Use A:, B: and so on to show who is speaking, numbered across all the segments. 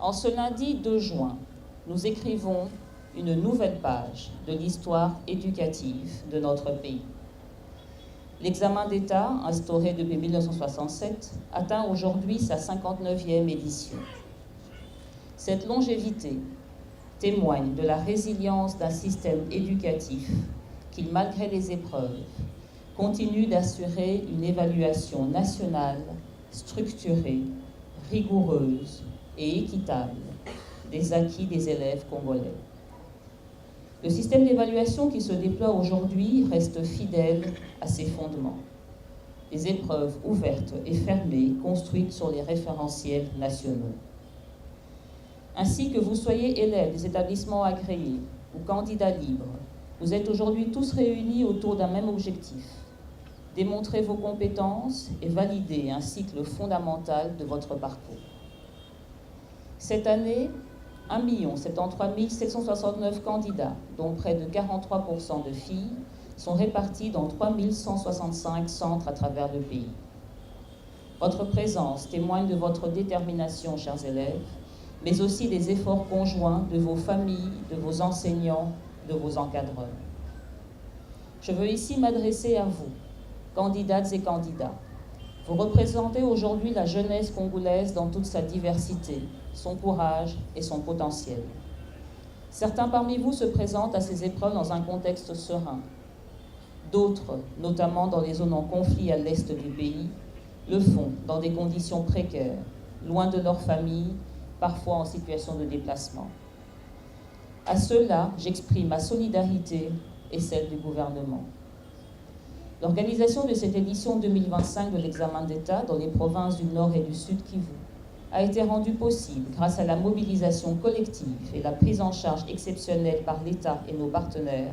A: En ce lundi 2 juin, nous écrivons une nouvelle page de l'histoire éducative de notre pays. L'examen d'État, instauré depuis 1967, atteint aujourd'hui sa 59e édition. Cette longévité témoigne de la résilience d'un système éducatif qui, malgré les épreuves, continue d'assurer une évaluation nationale, structurée, rigoureuse et équitable des acquis des élèves congolais. Le système d'évaluation qui se déploie aujourd'hui reste fidèle à ses fondements. Des épreuves ouvertes et fermées construites sur les référentiels nationaux. Ainsi que vous soyez élèves des établissements agréés ou candidats libres, vous êtes aujourd'hui tous réunis autour d'un même objectif: démontrer vos compétences et valider un cycle fondamental de votre parcours. Cette année, 1 73 769 candidats, dont près de 43% de filles, sont répartis dans 3 165 centres à travers le pays. Votre présence témoigne de votre détermination, chers élèves, mais aussi des efforts conjoints de vos familles, de vos enseignants, de vos encadreurs. Je veux ici m'adresser à vous, candidates et candidats. Vous représentez aujourd'hui la jeunesse congolaise dans toute sa diversité, son courage et son potentiel. Certains parmi vous se présentent à ces épreuves dans un contexte serein. D'autres, notamment dans les zones en conflit à l'est du pays, le font dans des conditions précaires, loin de leur famille, parfois en situation de déplacement. À ceux-là, j'exprime ma solidarité et celle du gouvernement. L'organisation de cette édition 2025 de l'examen d'État dans les provinces du Nord et du Sud Kivu a été rendue possible grâce à la mobilisation collective et la prise en charge exceptionnelle par l'État et nos partenaires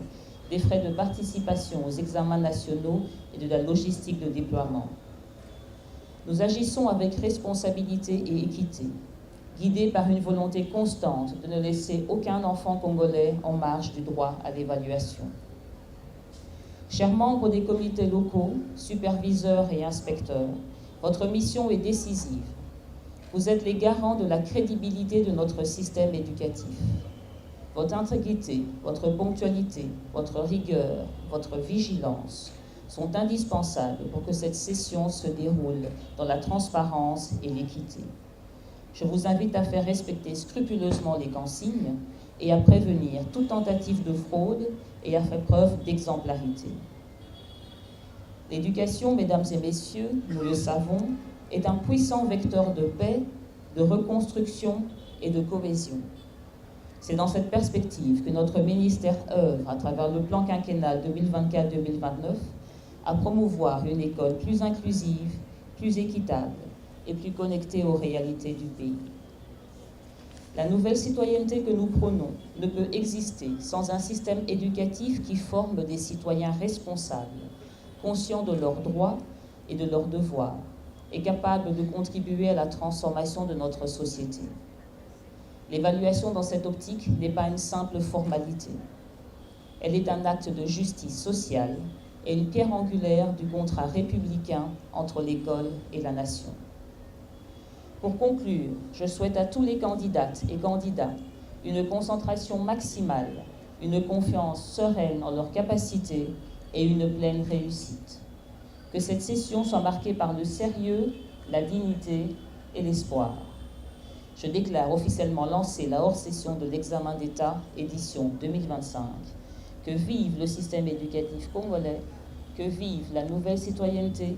A: des frais de participation aux examens nationaux et de la logistique de déploiement. Nous agissons avec responsabilité et équité, guidés par une volonté constante de ne laisser aucun enfant congolais en marge du droit à l'évaluation. Chers membres des comités locaux, superviseurs et inspecteurs, votre mission est décisive. Vous êtes les garants de la crédibilité de notre système éducatif. Votre intégrité, votre ponctualité, votre rigueur, votre vigilance sont indispensables pour que cette session se déroule dans la transparence et l'équité. Je vous invite à faire respecter scrupuleusement les consignes et à prévenir toute tentative de fraude et à faire preuve d'exemplarité. L'éducation, mesdames et messieurs, nous le savons, est un puissant vecteur de paix, de reconstruction et de cohésion. C'est dans cette perspective que notre ministère œuvre, à travers le plan quinquennal 2024-2029, à promouvoir une école plus inclusive, plus équitable et plus connectée aux réalités du pays. La nouvelle citoyenneté que nous prônons ne peut exister sans un système éducatif qui forme des citoyens responsables, conscients de leurs droits et de leurs devoirs, et capables de contribuer à la transformation de notre société. L'évaluation dans cette optique n'est pas une simple formalité. Elle est un acte de justice sociale et une pierre angulaire du contrat républicain entre l'école et la nation. Pour conclure, je souhaite à tous les candidates et candidats une concentration maximale, une confiance sereine en leurs capacités et une pleine réussite. Que cette session soit marquée par le sérieux, la dignité et l'espoir. Je déclare officiellement lancée la hors-session de l'examen d'État, édition 2025. Que vive le système éducatif congolais, que vive la nouvelle citoyenneté,